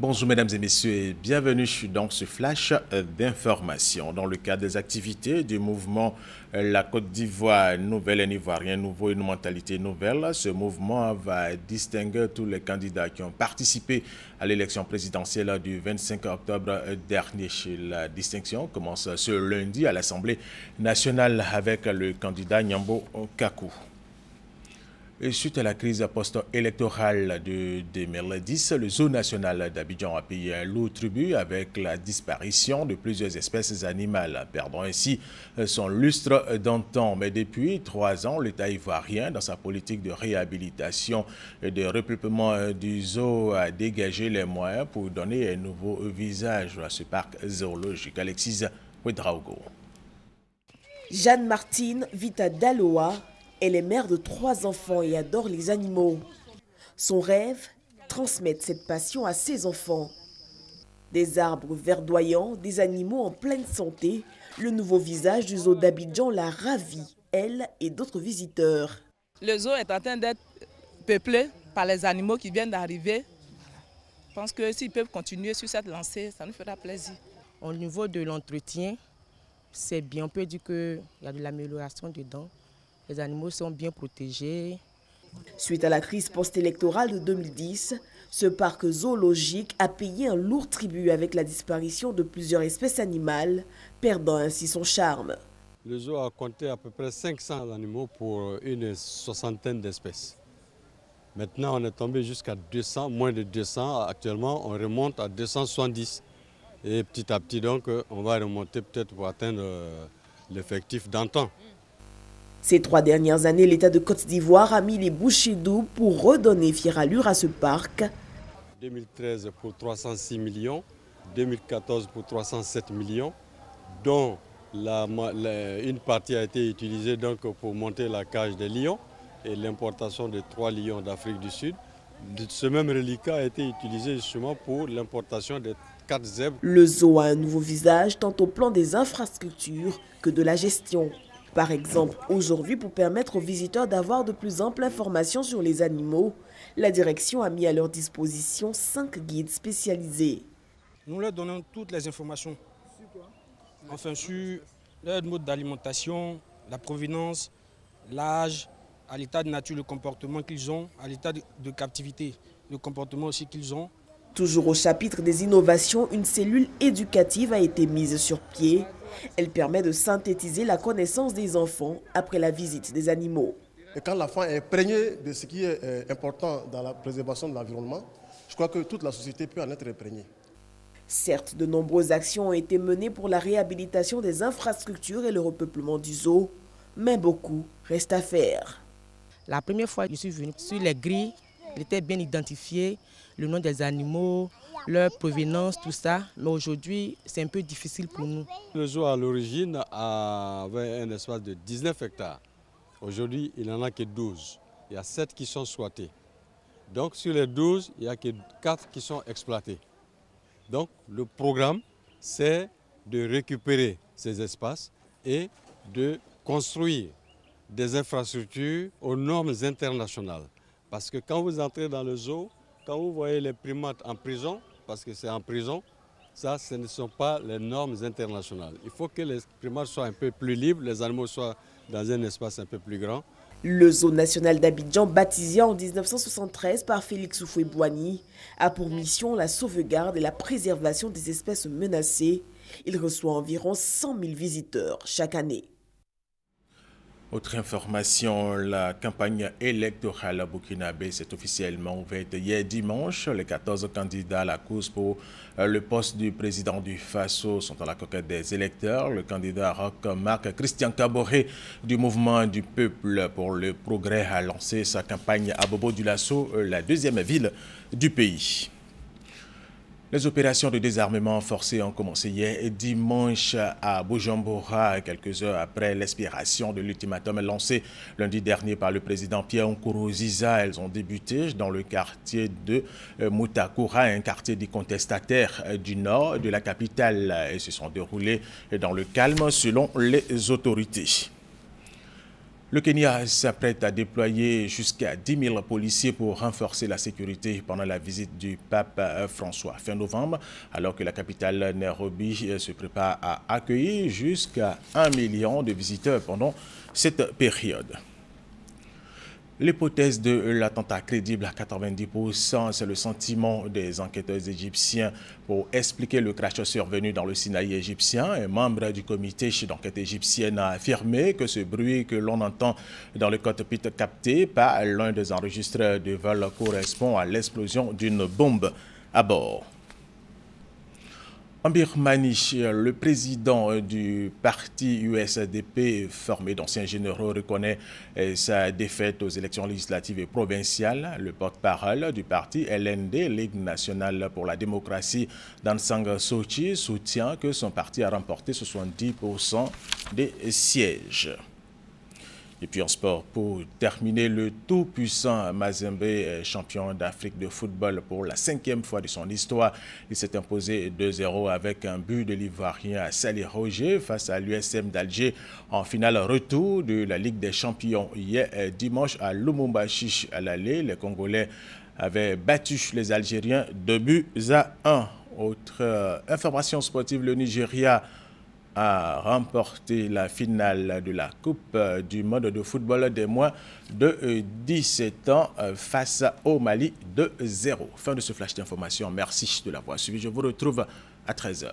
Bonjour mesdames et messieurs et bienvenue dans ce flash d'information. Dans le cadre des activités du mouvement La Côte d'Ivoire Nouvelle, un Ivoirien nouveau, une mentalité nouvelle, ce mouvement va distinguer tous les candidats qui ont participé à l'élection présidentielle du 25 octobre dernier. La distinction commence ce lundi à l'Assemblée nationale avec le candidat Nyambo Kakou. Et suite à la crise post-électorale de 2010, le zoo national d'Abidjan a payé un lourd tribut avec la disparition de plusieurs espèces animales, perdant ainsi son lustre d'antan. Mais depuis 3 ans, l'État ivoirien, dans sa politique de réhabilitation et de repeuplement du zoo, a dégagé les moyens pour donner un nouveau visage à ce parc zoologique. Alexis Ouedraogo. Jeanne Martine vit à Daloa. Elle est mère de 3 enfants et adore les animaux. Son rêve, transmettre cette passion à ses enfants. Des arbres verdoyants, des animaux en pleine santé, le nouveau visage du zoo d'Abidjan la ravit, elle et d'autres visiteurs. Le zoo est en train d'être peuplé par les animaux qui viennent d'arriver. Je pense que s'ils peuvent continuer sur cette lancée, ça nous fera plaisir. Au niveau de l'entretien, c'est bien, on peut dire qu'il y a de l'amélioration dedans. Les animaux sont bien protégés. Suite à la crise post-électorale de 2010, ce parc zoologique a payé un lourd tribut avec la disparition de plusieurs espèces animales, perdant ainsi son charme. Le zoo a compté à peu près 500 animaux pour une soixantaine d'espèces. Maintenant, on est tombé jusqu'à 200, moins de 200. Actuellement, on remonte à 270. Et petit à petit, donc, on va remonter peut-être pour atteindre l'effectif d'antan. Ces 3 dernières années, l'État de Côte d'Ivoire a mis les bouchées doubles pour redonner fière allure à ce parc. 2013 pour 306 millions, 2014 pour 307 millions, dont une partie a été utilisée donc pour monter la cage des lions et l'importation de 3 lions d'Afrique du Sud. Ce même reliquat a été utilisé justement pour l'importation de 4 zèbres. Le zoo a un nouveau visage tant au plan des infrastructures que de la gestion. Par exemple, aujourd'hui, pour permettre aux visiteurs d'avoir de plus amples informations sur les animaux, la direction a mis à leur disposition 5 guides spécialisés. Nous leur donnons toutes les informations. Enfin, sur leur mode d'alimentation, la provenance, l'âge, à l'état de nature, le comportement qu'ils ont, à l'état de captivité, le comportement aussi qu'ils ont. Toujours au chapitre des innovations, une cellule éducative a été mise sur pied. Elle permet de synthétiser la connaissance des enfants après la visite des animaux. Et quand l'enfant est imprégné de ce qui est important dans la préservation de l'environnement, je crois que toute la société peut en être imprégnée. Certes, de nombreuses actions ont été menées pour la réhabilitation des infrastructures et le repeuplement du zoo, mais beaucoup reste à faire. La première fois que je suis venu sur les grilles, il était bien identifié, le nom des animaux, leur provenance, tout ça. Mais aujourd'hui, c'est un peu difficile pour nous. Le zoo à l'origine avait un espace de 19 hectares. Aujourd'hui, il n'en a que 12. Il y a 7 qui sont squattés. Donc sur les 12, il n'y a que 4 qui sont exploités. Donc le programme, c'est de récupérer ces espaces et de construire des infrastructures aux normes internationales. Parce que quand vous entrez dans le zoo, quand vous voyez les primates en prison, parce que c'est en prison, ça, ce ne sont pas les normes internationales. Il faut que les primates soient un peu plus libres, les animaux soient dans un espace un peu plus grand. Le zoo national d'Abidjan, baptisé en 1973 par Félix Houphouët-Boigny, a pour mission la sauvegarde et la préservation des espèces menacées. Il reçoit environ 100 000 visiteurs chaque année. Autre information, la campagne électorale burkinabé s'est officiellement ouverte hier dimanche. Les 14 candidats à la course pour le poste du président du Faso sont à la conquête des électeurs. Le candidat roc Marc Christian Kaboré du mouvement du peuple pour le progrès a lancé sa campagne à Bobo-Dioulasso, la 2e ville du pays. Les opérations de désarmement forcé ont commencé hier dimanche à Bujumbura, quelques heures après l'expiration de l'ultimatum lancé lundi dernier par le président Pierre Nkurunziza. Elles ont débuté dans le quartier de Mutakura, un quartier des contestataires du nord de la capitale, et se sont déroulées dans le calme selon les autorités. Le Kenya s'apprête à déployer jusqu'à 10 000 policiers pour renforcer la sécurité pendant la visite du pape François fin novembre, alors que la capitale Nairobi se prépare à accueillir jusqu'à 1 million de visiteurs pendant cette période. L'hypothèse de l'attentat crédible à 90%, c'est le sentiment des enquêteurs égyptiens pour expliquer le crash survenu dans le Sinaï égyptien. Un membre du comité d'enquête égyptienne a affirmé que ce bruit que l'on entend dans le cockpit capté par l'un des enregistreurs de vol correspond à l'explosion d'une bombe à bord. En Birmanie, le président du parti USDP, formé d'anciens généraux, reconnaît sa défaite aux élections législatives et provinciales. Le porte-parole du parti LND, Ligue nationale pour la démocratie, Aung San Suu Kyi, soutient que son parti a remporté 70% des sièges. Et puis en sport, pour terminer, le tout-puissant Mazembe, champion d'Afrique de football pour la 5e fois de son histoire, il s'est imposé 2-0 avec un but de l'Ivoirien à Sali Roger face à l'USM d'Alger en finale retour de la Ligue des Champions. Hier dimanche à Lubumbashi à l'aller, les Congolais avaient battu les Algériens 2-1. Autre information sportive, le Nigeria a remporté la finale de la Coupe du monde de football des moins de 17 ans face au Mali 2-0. Fin de ce flash d'information. Merci de l'avoir suivi. Je vous retrouve à 13h.